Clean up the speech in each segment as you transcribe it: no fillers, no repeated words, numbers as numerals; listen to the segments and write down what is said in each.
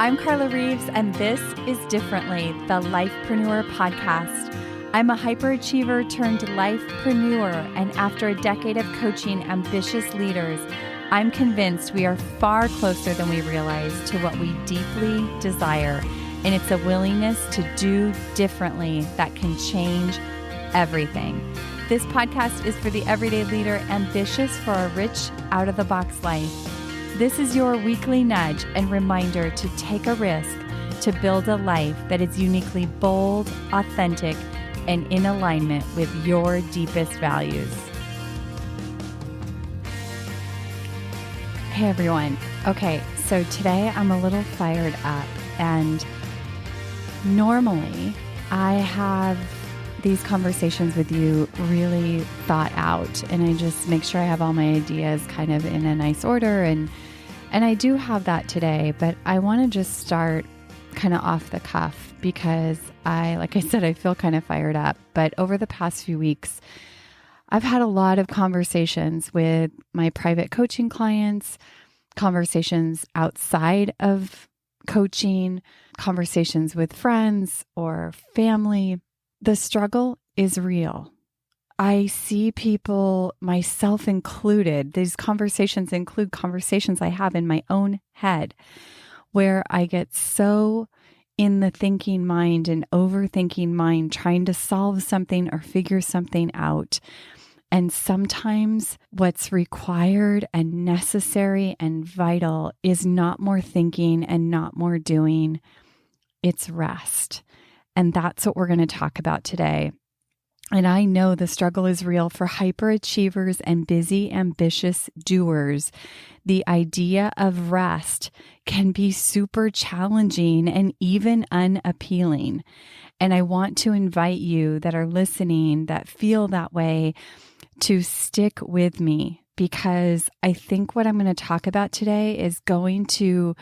I'm Carla Reeves, and this is Differently, the Lifepreneur podcast. I'm a hyperachiever turned lifepreneur, and after a decade of coaching ambitious leaders, I'm convinced we are far closer than we realize to what we deeply desire, and it's a willingness to do differently that can change everything. This podcast is for the everyday leader ambitious for a rich, out-of-the-box life. This is your weekly nudge and reminder to take a risk to build a life that is uniquely bold, authentic, and in alignment with your deepest values. Hey everyone. Okay, so today I'm a little fired up, and normally I have these conversations with you really thought out, and I just make sure I have all my ideas kind of in a nice order, and I do have that today, but I want to just start kind of off the cuff because like I said, I feel kind of fired up. But over the past few weeks, I've had a lot of conversations with my private coaching clients, conversations outside of coaching, conversations with friends or family. The struggle is real. I see people, myself included, these conversations include conversations I have in my own head where I get so in the thinking mind and overthinking mind, trying to solve something or figure something out. And sometimes what's required and necessary and vital is not more thinking and not more doing. It's rest. And that's what we're going to talk about today. And I know the struggle is real for hyperachievers and busy, ambitious doers. The idea of rest can be super challenging and even unappealing. And I want to invite you that are listening, that feel that way, to stick with me, because I think what I'm going to talk about today is going to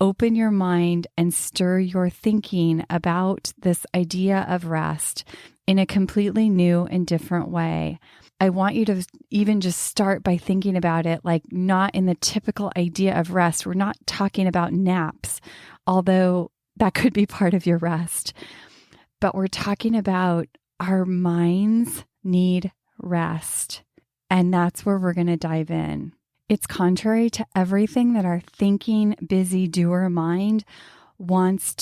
open your mind and stir your thinking about this idea of rest in a completely new and different way. I want you to even just start by thinking about it like not in the typical idea of rest. We're not talking about naps, although that could be part of your rest. But we're talking about our minds need rest. And that's where we're going to dive in. It's contrary to everything that our thinking, busy doer mind wants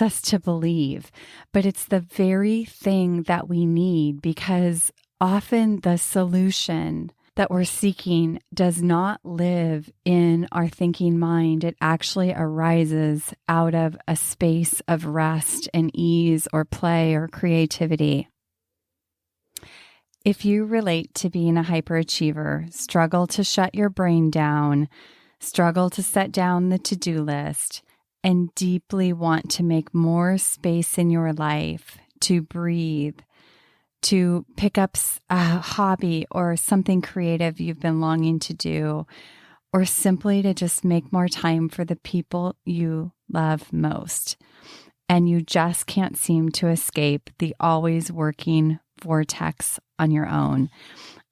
us to believe, but it's the very thing that we need, because often the solution that we're seeking does not live in our thinking mind. It actually arises out of a space of rest and ease or play or creativity. If you relate to being a hyperachiever, struggle to shut your brain down, struggle to set down the to-do list, and deeply want to make more space in your life to breathe, to pick up a hobby or something creative you've been longing to do, or simply to just make more time for the people you love most, and you just can't seem to escape the always working vortex on your own,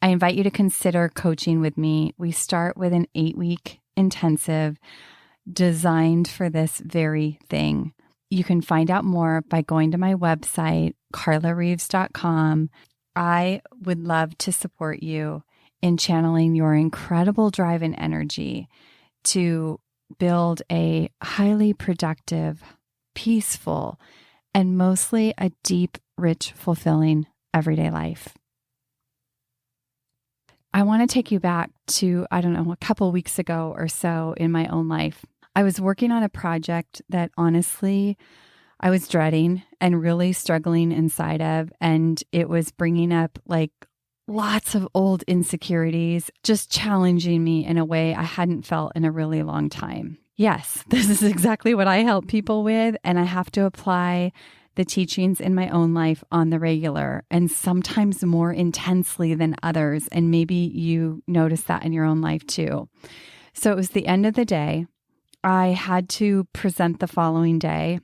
I invite you to consider coaching with me. We start with an 8-week intensive designed for this very thing. You can find out more by going to my website, carlareeves.com. I would love to support you in channeling your incredible drive and energy to build a highly productive, peaceful, and mostly a deep, rich, fulfilling everyday life. I want to take you back to, a couple weeks ago or so in my own life. I was working on a project that honestly I was dreading and really struggling inside of, and it was bringing up like lots of old insecurities, just challenging me in a way I hadn't felt in a really long time. Yes, this is exactly what I help people with, and I have to apply the teachings in my own life on the regular, and sometimes more intensely than others. And maybe you notice that in your own life too. So it was the end of the day. I had to present the following day.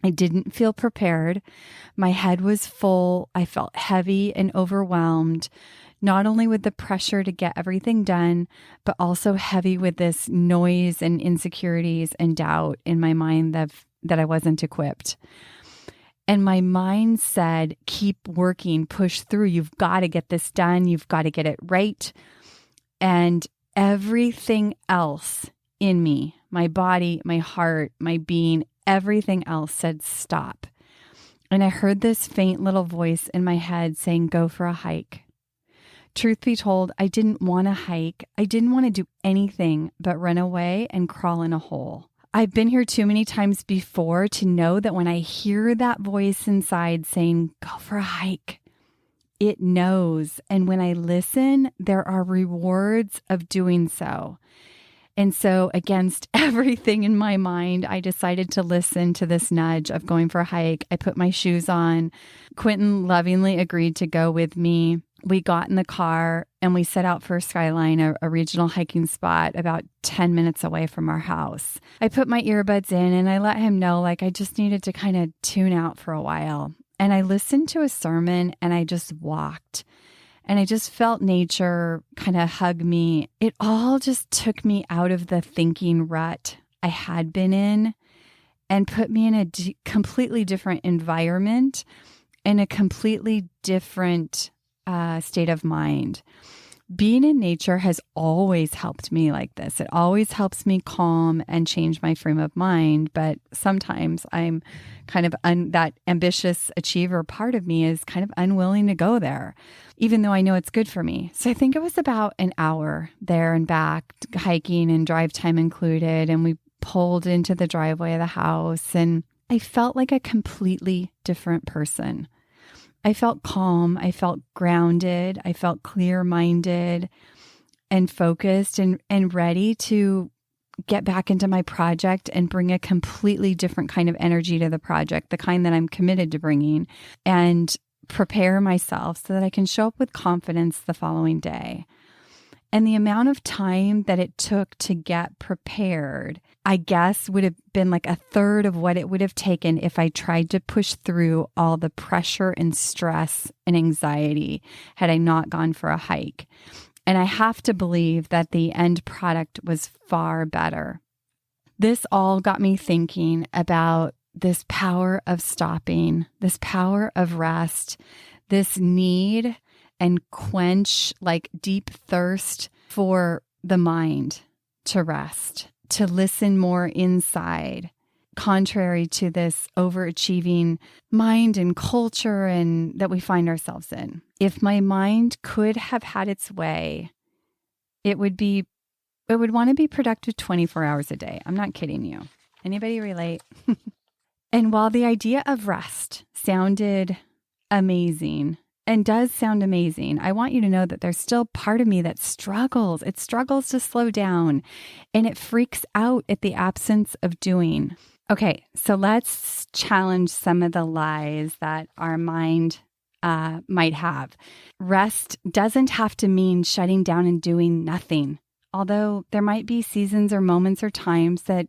I didn't feel prepared. My head was full. I felt heavy and overwhelmed. not only with the pressure to get everything done, but also heavy with this noise and insecurities and doubt in my mind that I wasn't equipped. And my mind said, keep working, push through. You've got to get this done. You've got to get it right. And everything else in me, my body, my heart, my being, everything else said, stop. And I heard this faint little voice in my head saying, go for a hike. Truth be told, I didn't want to hike. I didn't want to do anything but run away and crawl in a hole. I've been here too many times before to know that when I hear that voice inside saying, go for a hike, it knows. And when I listen, there are rewards of doing so. And so against everything in my mind, I decided to listen to this nudge of going for a hike. I put my shoes on. Quentin lovingly agreed to go with me. We got in the car and we set out for Skyline, a regional hiking spot about 10 minutes away from our house. I put my earbuds in and I let him know I just needed to kind of tune out for a while. And I listened to a sermon and I just walked. And I just felt nature kind of hug me. It all just took me out of the thinking rut I had been in and put me in a completely different environment and a completely different state of mind. Being in nature has always helped me like this. It always helps me calm and change my frame of mind. But sometimes I'm kind of that ambitious achiever part of me is kind of unwilling to go there, even though I know it's good for me. So I think it was about an hour there and back, hiking and drive time included. And we pulled into the driveway of the house and I felt like a completely different person. I felt calm. I felt grounded. I felt clear-minded and focused and ready to get back into my project and bring a completely different kind of energy to the project, the kind that I'm committed to bringing, and prepare myself so that I can show up with confidence the following day. And the amount of time that it took to get prepared, I guess, would have been a third of what it would have taken if I tried to push through all the pressure and stress and anxiety had I not gone for a hike. And I have to believe that the end product was far better. This all got me thinking about this power of stopping, this power of rest, this need and quench deep thirst for the mind to rest, to listen more inside, contrary to this overachieving mind and culture and that we find ourselves in. If my mind could have had its way, it would want to be productive 24 hours a day. I'm not kidding you. Anybody relate? And while the idea of rest sounded amazing, and does sound amazing, I want you to know that there's still part of me that struggles. It struggles to slow down and it freaks out at the absence of doing. Okay, so let's challenge some of the lies that our mind might have. Rest doesn't have to mean shutting down and doing nothing, although there might be seasons or moments or times that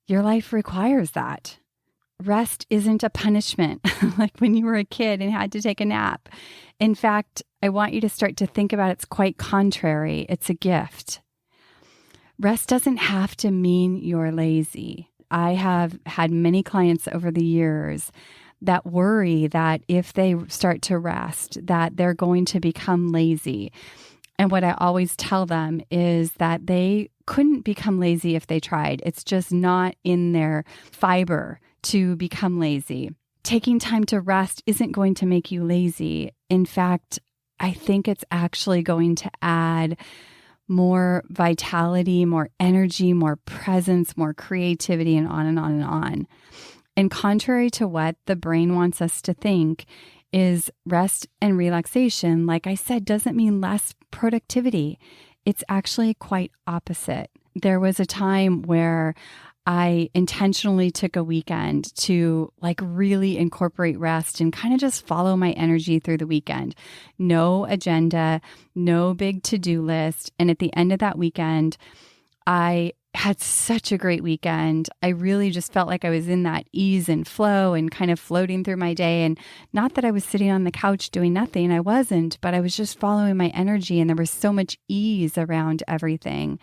your life requires that. Rest isn't a punishment like when you were a kid and had to take a nap. In fact, I want you to start to think about it's quite contrary. It's a gift. Rest doesn't have to mean you're lazy. I have had many clients over the years that worry that if they start to rest, that they're going to become lazy. And what I always tell them is that they couldn't become lazy if they tried. It's just not in their fiber to become lazy. Taking time to rest isn't going to make you lazy. In fact, I think it's actually going to add more vitality, more energy, more presence, more creativity, and on and on and on. And contrary to what the brain wants us to think, is rest and relaxation, like I said, doesn't mean less productivity. It's actually quite opposite. There was a time where I intentionally took a weekend to really incorporate rest and kind of just follow my energy through the weekend. No agenda, no big to-do list. And at the end of that weekend, I had such a great weekend. I really just felt like I was in that ease and flow and kind of floating through my day. And not that I was sitting on the couch doing nothing, I wasn't, but I was just following my energy, and there was so much ease around everything.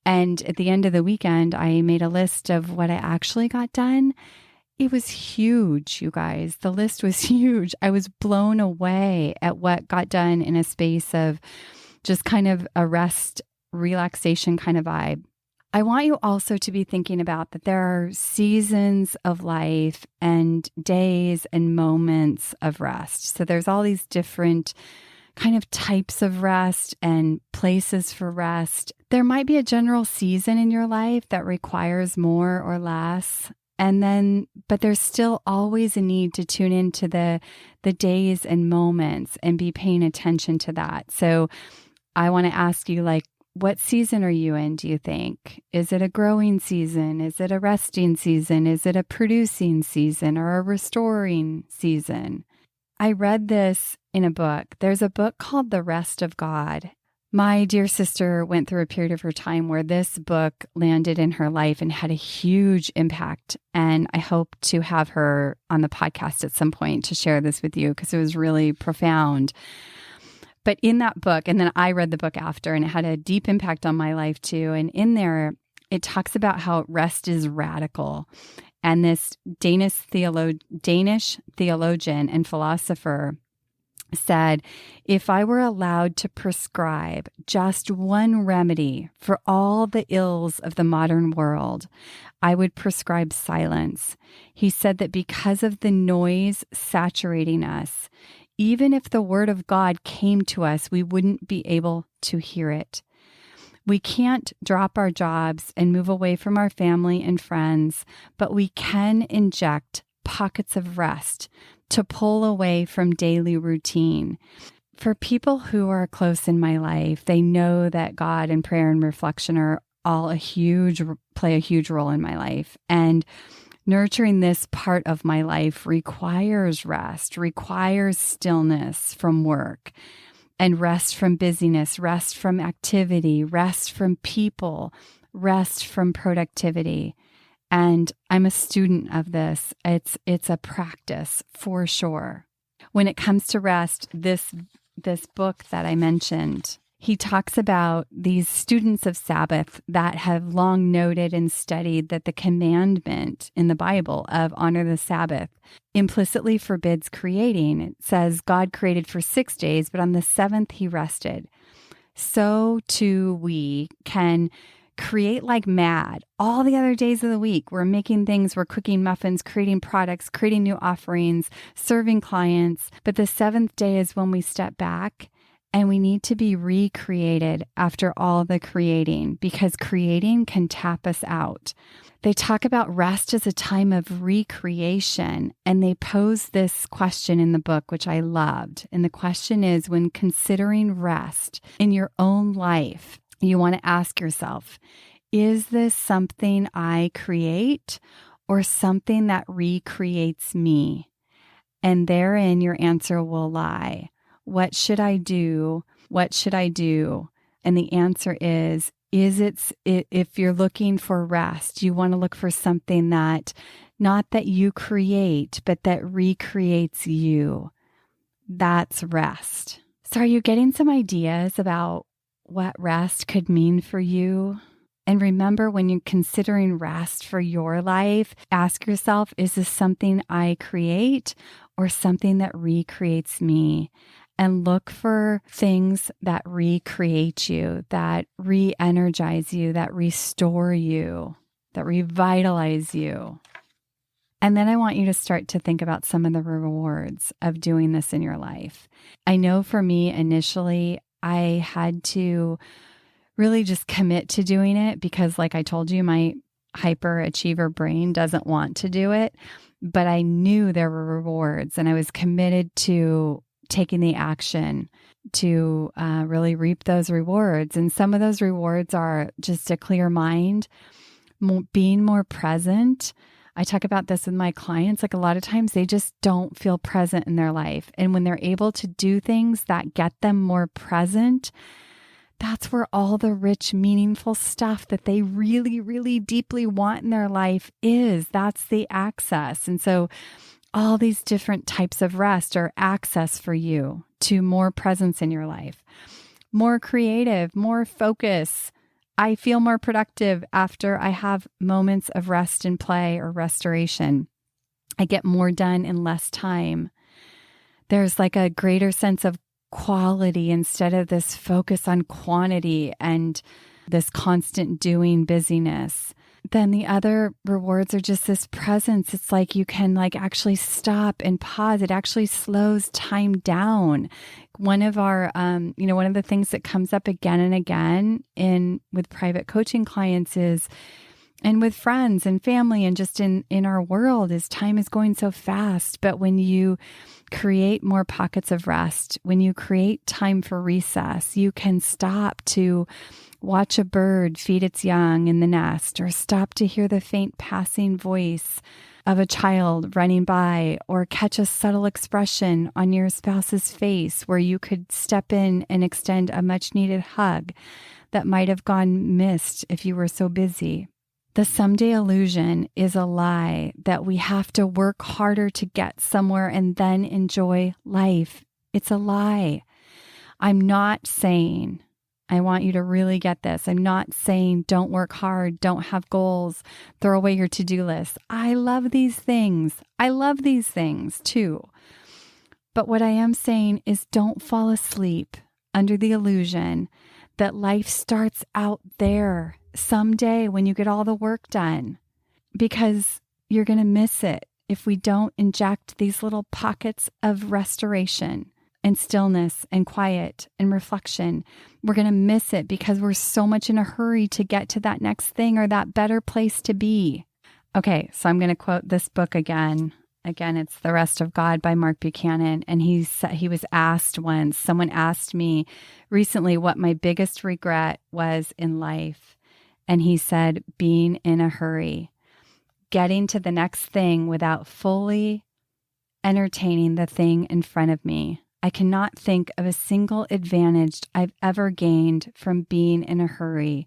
And at the end of the weekend, I made a list of what I actually got done. It was huge, you guys. The list was huge. I was blown away at what got done in a space of just kind of a rest, relaxation kind of vibe. I want you also to be thinking about that there are seasons of life and days and moments of rest. So there's all these different kind of types of rest and places for rest. There might be a general season in your life that requires more or less. But there's still always a need to tune into the days and moments and be paying attention to that. So I want to ask you, like, what season are you in, do you think? Is it a growing season? Is it a resting season? Is it a producing season or a restoring season? I read this in a book. There's a book called The Rest of God. My dear sister went through a period of her time where this book landed in her life and had a huge impact. And I hope to have her on the podcast at some point to share this with you because it was really profound. But in that book, and then I read the book after, and it had a deep impact on my life too. And in there, it talks about how rest is radical. And this Danish theologian and philosopher said, if I were allowed to prescribe just one remedy for all the ills of the modern world, I would prescribe silence. He said that because of the noise saturating us, even if the word of God came to us, we wouldn't be able to hear it. We can't drop our jobs and move away from our family and friends, but we can inject pockets of rest to pull away from daily routine. For people who are close in my life, they know that God and prayer and reflection are all play a huge role in my life. And nurturing this part of my life requires rest, requires stillness from work, and rest from busyness, rest from activity, rest from people, rest from productivity. And I'm a student of this. It's a practice for sure. When it comes to rest, this book that I mentioned, he talks about these students of Sabbath that have long noted and studied that the commandment in the Bible of honor the Sabbath implicitly forbids creating. It says God created for 6 days, but on the seventh he rested. So too we can create like mad all the other days of the week. We're making things, we're cooking muffins, creating products, creating new offerings, serving clients. But the seventh day is when we step back and we need to be recreated after all the creating, because creating can tap us out. They talk about rest as a time of recreation, and they pose this question in the book, which I loved. And the question is, when considering rest in your own life, you want to ask yourself, is this something I create or something that recreates me? And therein your answer will lie. What should I do? What should I do? And the answer is if you're looking for rest, you want to look for something that, not that you create, but that recreates you. That's rest. So are you getting some ideas about what rest could mean for you? And remember, when you're considering rest for your life, ask yourself, is this something I create or something that recreates me? And look for things that recreate you, that re-energize you, that restore you, that revitalize you. And then I want you to start to think about some of the rewards of doing this in your life. I know for me, initially, I had to really just commit to doing it because, like I told you, my hyperachiever brain doesn't want to do it. But I knew there were rewards, and I was committed to taking the action to really reap those rewards. And some of those rewards are just a clear mind, being more present. I talk about this with my clients. Like, a lot of times they just don't feel present in their life. And when they're able to do things that get them more present, that's where all the rich, meaningful stuff that they really, really deeply want in their life is. That's the access. And so all these different types of rest are access for you to more presence in your life, more creative, more focus. I feel more productive after I have moments of rest and play or restoration. I get more done in less time. There's like a greater sense of quality instead of this focus on quantity and this constant doing busyness. Then the other rewards are just this presence. It's like you can like actually stop and pause. It actually slows time down. One of our, one of the things that comes up again and again with private coaching clients is, and with friends and family and just in our world, is time is going so fast. But when you create more pockets of rest, when you create time for recess, you can stop to watch a bird feed its young in the nest, or stop to hear the faint passing voice of a child running by, or catch a subtle expression on your spouse's face where you could step in and extend a much needed hug that might have gone missed if you were so busy. The someday illusion is a lie that we have to work harder to get somewhere and then enjoy life. It's a lie. I'm not saying, I want you to really get this. I'm not saying don't work hard, don't have goals, throw away your to-do list. I love these things. I love these things too. But what I am saying is don't fall asleep under the illusion that life starts out there someday when you get all the work done, because you're going to miss it if we don't inject these little pockets of restoration and stillness and quiet and reflection. We're going to miss it because we're so much in a hurry to get to that next thing or that better place to be. Okay, so I'm going to quote this book again. Again, it's The Rest of God by Mark Buchanan. And he was asked once, someone asked me recently what my biggest regret was in life. And he said, being in a hurry, getting to the next thing without fully entertaining the thing in front of me. I cannot think of a single advantage I've ever gained from being in a hurry,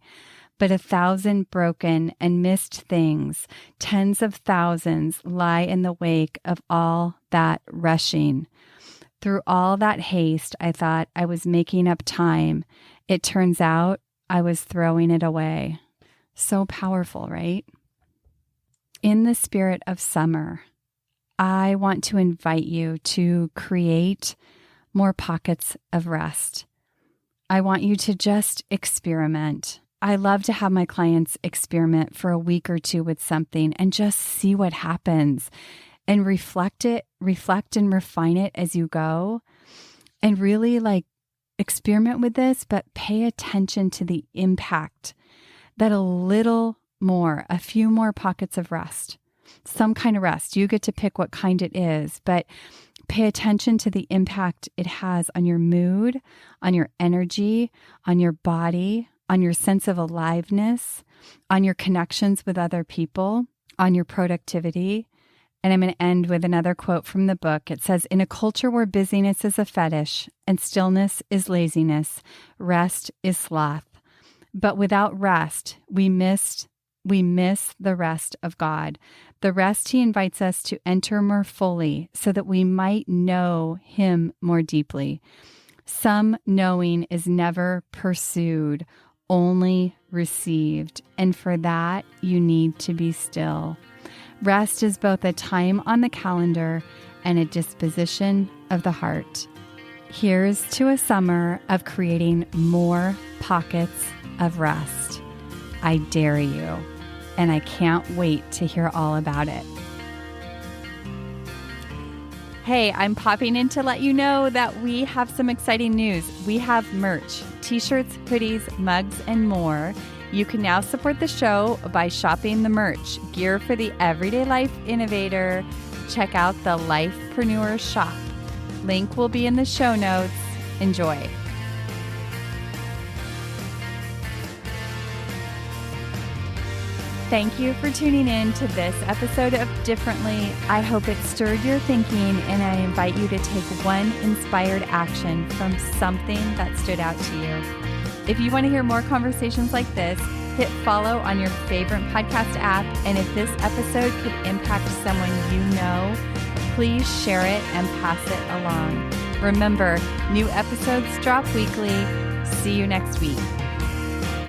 but 1,000 broken and missed things, tens of thousands lie in the wake of all that rushing. Through all that haste, I thought I was making up time. It turns out I was throwing it away. So powerful, right? In the spirit of summer, I want to invite you to create more pockets of rest. I want you to just experiment. I love to have my clients experiment for a week or two with something and just see what happens and reflect and refine it as you go, and really like experiment with this, but pay attention to the impact that a few more pockets of rest, some kind of rest. You get to pick what kind it is, but pay attention to the impact it has on your mood, on your energy, on your body, on your sense of aliveness, on your connections with other people, on your productivity. And I'm going to end with another quote from the book. It says, in a culture where busyness is a fetish and stillness is laziness, rest is sloth. But without rest, we miss the rest of God, the rest He invites us to enter more fully so that we might know Him more deeply. Some knowing is never pursued, only received, and for that you need to be still. Rest is both a time on the calendar and a disposition of the heart. Here's to a summer of creating more pockets of rest. I dare you, and I can't wait to hear all about it. Hey, I'm popping in to let you know that we have some exciting news. We have merch, t-shirts, hoodies, mugs, and more. You can now support the show by shopping the merch, gear for the everyday life innovator. Check out the Lifepreneur shop. Link will be in the show notes. Enjoy. Thank you for tuning in to this episode of Differently. I hope it stirred your thinking, and I invite you to take one inspired action from something that stood out to you. If you want to hear more conversations like this, hit follow on your favorite podcast app. And if this episode could impact someone you know, please share it and pass it along. Remember, new episodes drop weekly. See you next week.